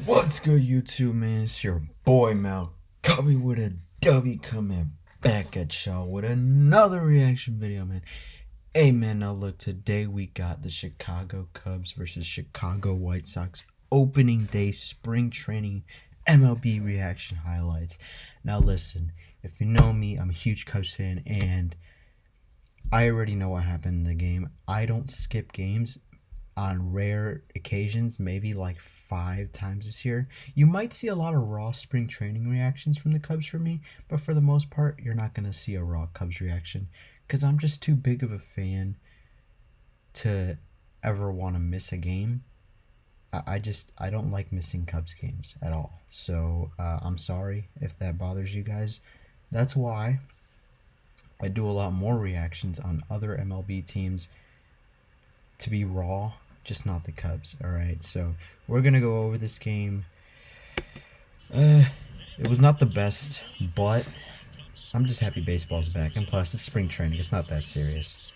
What's good, YouTube, man? It's your boy Mal coming with a W, coming back at y'all with another reaction video, man. Hey, man, now look, today we got the Chicago Cubs versus Chicago White Sox opening day spring training MLB reaction highlights. Now, listen, if you know me, I'm a huge Cubs fan, and I already know what happened in the game. I don't skip games on rare occasions, maybe like 5 times this year. You might see a lot of raw spring training reactions from the Cubs for me, but for the most part, you're not going to see a raw Cubs reaction because I'm just too big of a fan to ever want to miss a game. I don't like missing Cubs games at all. So I'm sorry if that bothers you guys. That's why I do a lot more reactions on other MLB teams to be raw, just not the Cubs. All right, so we're gonna go over this game. It was not the best, but I'm just happy baseball's back, and plus it's spring training. It's not that serious.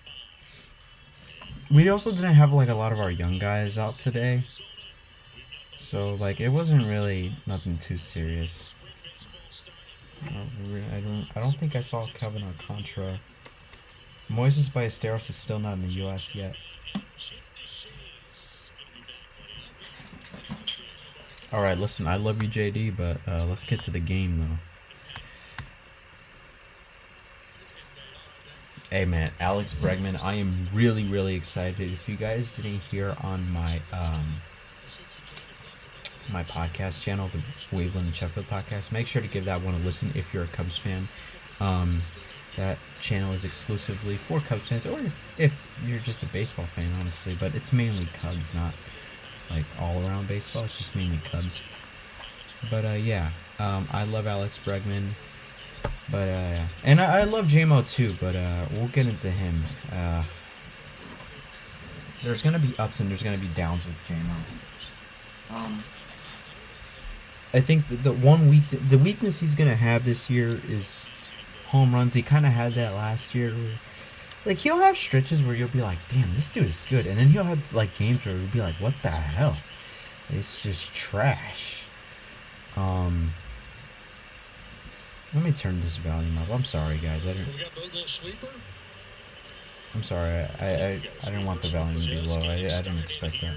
We also didn't have like a lot of our young guys out today, so like it wasn't really nothing too serious. I don't think I saw Kevin Alcantara. Moises Ballesteros is still not in the U.S. yet. Alright, listen, I love you, JD, but let's get to the game, though. Hey, man, Alex Bregman, I am really, really excited. If you guys didn't hear on my my podcast channel, the Waveland and Sheffield podcast, make sure to give that one a listen if you're a Cubs fan. That channel is exclusively for Cubs fans, or if you're just a baseball fan, honestly, but it's mainly Cubs, not like all around baseball. It's just mainly Cubs. But yeah, I love Alex Bregman, but and I love JMO too. But we'll get into him. There's gonna be ups and there's gonna be downs with JMO. I think the weakness he's gonna have this year is home runs. He kind of had that last year. Like, he'll have stretches where you'll be like, damn, this dude is good. And then he'll have, like, games where you'll be like, what the hell? It's just trash. Let me turn this volume up. I'm sorry, guys. I'm sorry. I didn't want the volume to be low. I didn't expect that.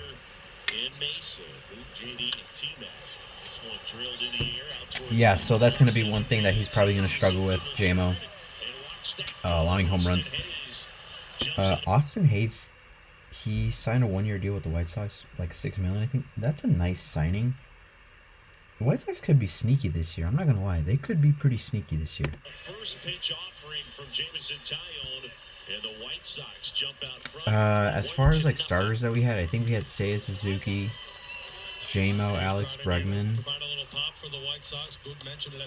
Yeah, so that's going to be one thing that he's probably going to struggle with, JMO. Allowing home runs. Austin Hayes, he signed a 1-year deal with the White Sox, like $6 million, I think. That's a nice signing. The White Sox could be sneaky this year. I'm not gonna lie, they could be pretty sneaky this year. First pitch offering from Jameson Taillon, and the White Sox jump out front. As far as like starters that we had, I think we had Seiya Suzuki, JMO, Alex Bregman.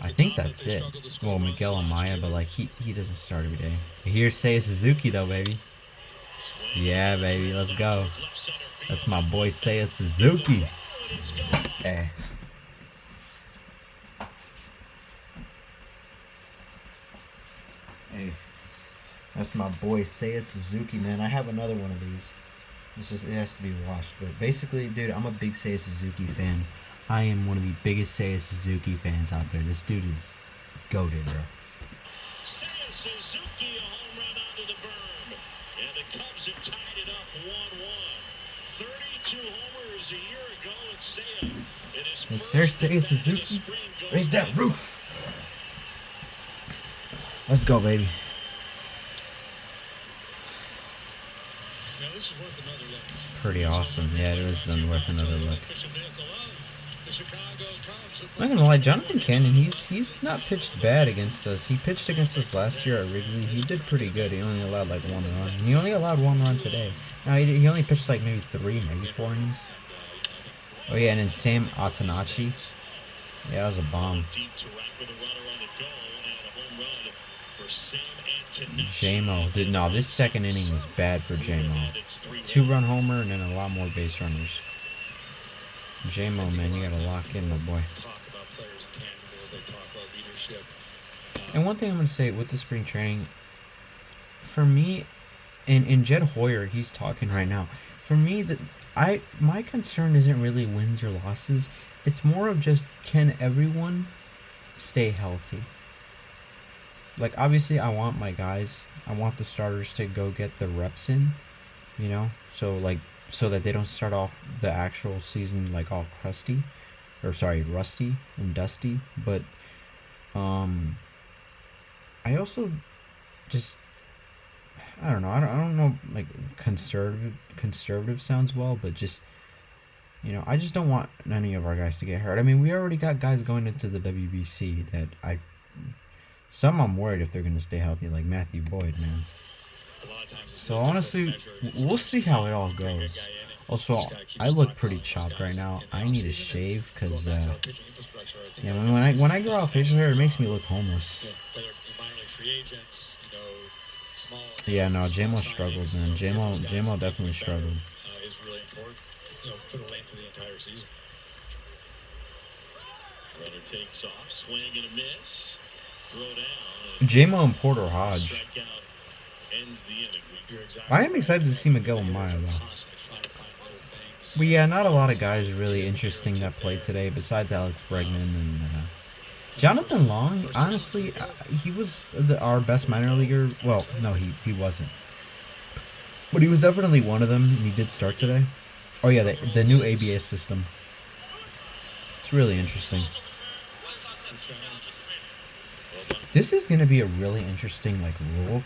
I think that's it. Well, Miguel Amaya, but like he doesn't start every day. Here's Seiya Suzuki though, baby. Yeah, baby, let's go. That's my boy Seiya Suzuki. Hey. Hey. That's my boy Seiya Suzuki, man. I have another one of these. It has to be washed. But basically, dude, I'm a big Seiya Suzuki fan. I am one of the biggest Seiya Suzuki fans out there. This dude is goated, bro. Seiya Suzuki, a home run onto the berm. And the Cubs have tied it up 1-1. 32 homers a year ago at Seiya. Yes, sir, Seiya Suzuki. Raise that roof. Let's go, baby. Pretty awesome. Yeah, it has been worth another look. I'm not gonna lie, Jonathan Cannon, he's not pitched bad against us. He pitched against us last year at Wrigley. He did pretty good. He only allowed like 1 run. He only allowed 1 run today. No, he only pitched like maybe 3, maybe 4 innings. Oh yeah, and then Sam Atanachi. Yeah, that was a bomb. JMO. No, this second inning was bad for JMO. 2-run homer and then a lot more base runners. JMO, man, you gotta lock in, my boy. And one thing I'm gonna say with the spring training, for me, and Jed Hoyer, he's talking right now. For me, my concern isn't really wins or losses. It's more of just, can everyone stay healthy? Like, obviously, I want my guys, I want the starters to go get the reps in, you know? So, like, so that they don't start off the actual season, like, all crusty. Or, sorry, rusty and dusty. But, I also just, I don't know, I don't know, like, conservative sounds well, but just, you know, I just don't want any of our guys to get hurt. I mean, we already got guys going into the WBC that some I'm worried if they're going to stay healthy, like Matthew Boyd, man. So honestly, we'll see how it all goes. Also, I look pretty chopped right now. I need a shave because, yeah, when I grow out facial hair, it makes me look homeless. Yeah, no, J-Mo struggled, man. J-Mo definitely struggled. For the length of the entire season. Runner takes off, swing and a miss. Throw down. J-Mo and Porter Hodge. I am excited to see Miguel Amaya, though. But yeah, not a lot of guys really interesting that played today besides Alex Bregman and Jonathan Long. Honestly, he was our best minor leaguer. Well, no, he wasn't. But he was definitely one of them, and he did start today. Oh yeah, the new ABS system. It's really interesting. This is gonna be a really interesting like rule,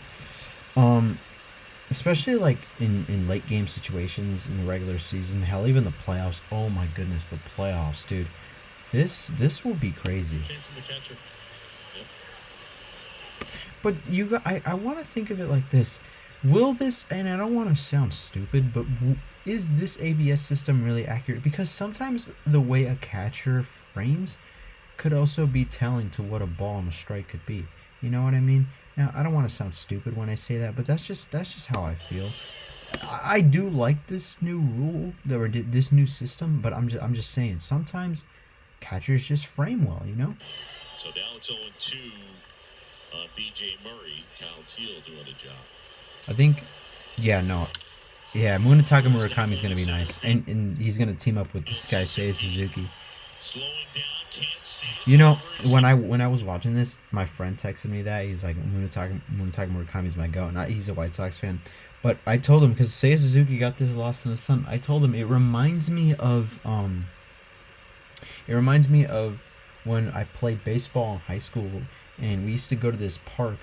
especially like in late game situations in the regular season. Hell, even the playoffs. Oh my goodness, the playoffs, dude. This will be crazy. But I want to think of it like this. Will this, and I don't want to sound stupid, but is this ABS system really accurate? Because sometimes the way a catcher frames could also be telling to what a ball and a strike could be. You know what I mean? Now, I don't want to sound stupid when I say that, but that's just how I feel. I do like this new rule, or this new system, but I'm just saying sometimes catchers just frame well, you know? So now it's 0-2 on BJ Murray. Kyle Teal doing a job. I think, yeah, no. Yeah, Munetaka Murakami is going to be nice. And he's going to team up with this guy, Seiya Suzuki. You know, when I was watching this, my friend texted me that. He's like, Munetaka Murakami is my goat. He's a White Sox fan. But I told him, because Seiya Suzuki got this lost in the sun, I told him it reminds me of when I played baseball in high school, and we used to go to this park,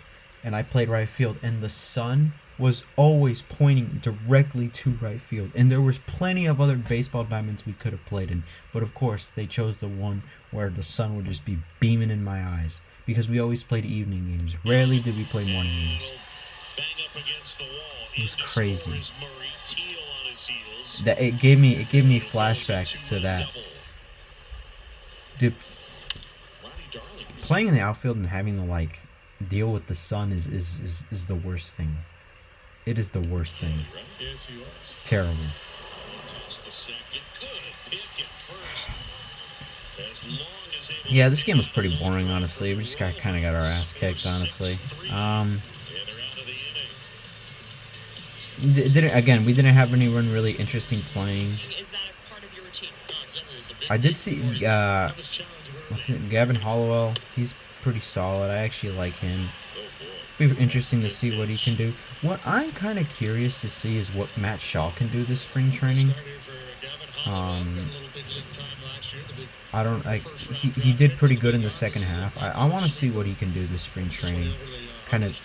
and I played right field, and the sun was always pointing directly to right field, and there was plenty of other baseball diamonds we could have played in, but of course they chose the one where the sun would just be beaming in my eyes, because we always played evening games. Rarely did we play morning games. It was crazy. That it gave me flashbacks to that. Dude, playing in the outfield and having to like deal with the sun is the worst thing. It is the worst thing. It's terrible. Yeah, this game was pretty boring, honestly. We just kind of got our ass kicked, honestly. We didn't have anyone really interesting playing. I did see Gavin Hollowell. He's pretty solid. I actually like him. It'll be interesting to see what he can do. What I'm kind of curious to see is what Matt Shaw can do this spring training. He did pretty good in the second half. I want to see what he can do this spring training. Kind of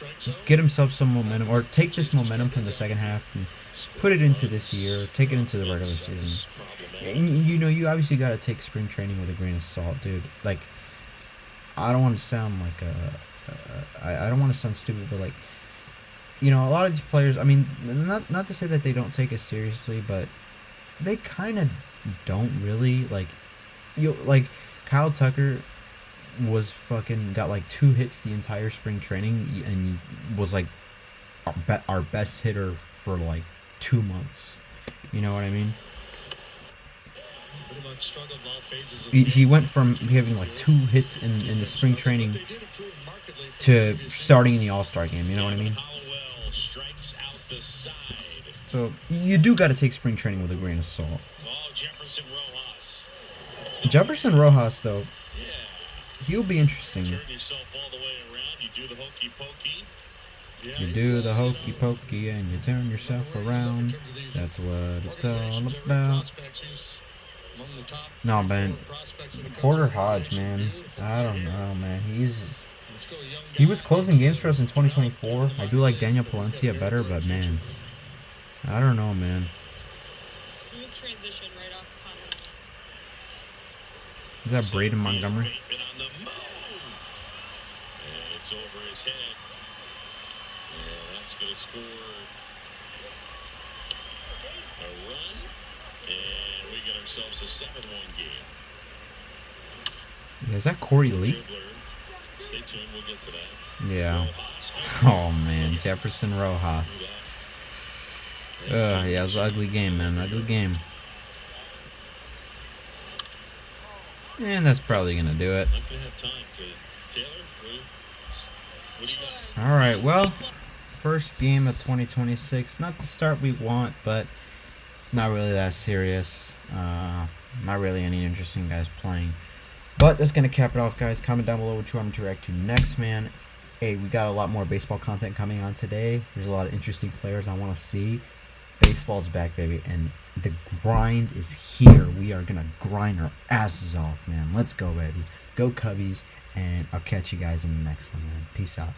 get himself some momentum, or take this momentum from the second half and put it into this year, take it into the regular season. And, you know, you obviously got to take spring training with a grain of salt, dude. Like, I don't want to sound like I don't want to sound stupid, but like, you know, a lot of these players, I mean, not to say that they don't take it seriously, but they kind of don't really. Like, like Kyle Tucker got like 2 hits the entire spring training, and he was like our best hitter for like 2 months. You know what I mean? He went from having like 2 hits in the spring training to starting in the All-Star game. You know what I mean? So you do got to take spring training with a grain of salt. Oh, Jefferson Rojas. Jefferson Rojas, though, Yeah. he'll be interesting. Turn yourself all the way around. You do the hokey pokey. Yeah, You do the hokey pokey and you turn yourself around. That's what it's all about. No, man. Porter Hodge, man. I don't know, man. He was closing games for us in 2024. I do like Daniel Palencia better, but man, I don't know, man. Smooth transition right off comment. Is that Braden Montgomery? It's over his head. Yeah, that's going to score a run. And we get ourselves a 7-1 game. Yeah, is that Corey Lee? Stay tuned, we'll get to that. Yeah. Oh, man. Jefferson Rojas. Yeah, it was an ugly game, man. Ugly game. And that's probably going to do it. Not going to have time to... Taylor, what do you got? All right, well, first game of 2026. Not the start we want, but it's not really that serious. Not really any interesting guys playing. But that's going to cap it off, guys. Comment down below what you want me to react to next, man. Hey, we got a lot more baseball content coming on today. There's a lot of interesting players I want to see. Baseball's back, baby, and the grind is here. We are going to grind our asses off, man. Let's go, baby. Go Cubbies, and I'll catch you guys in the next one, man. Peace out.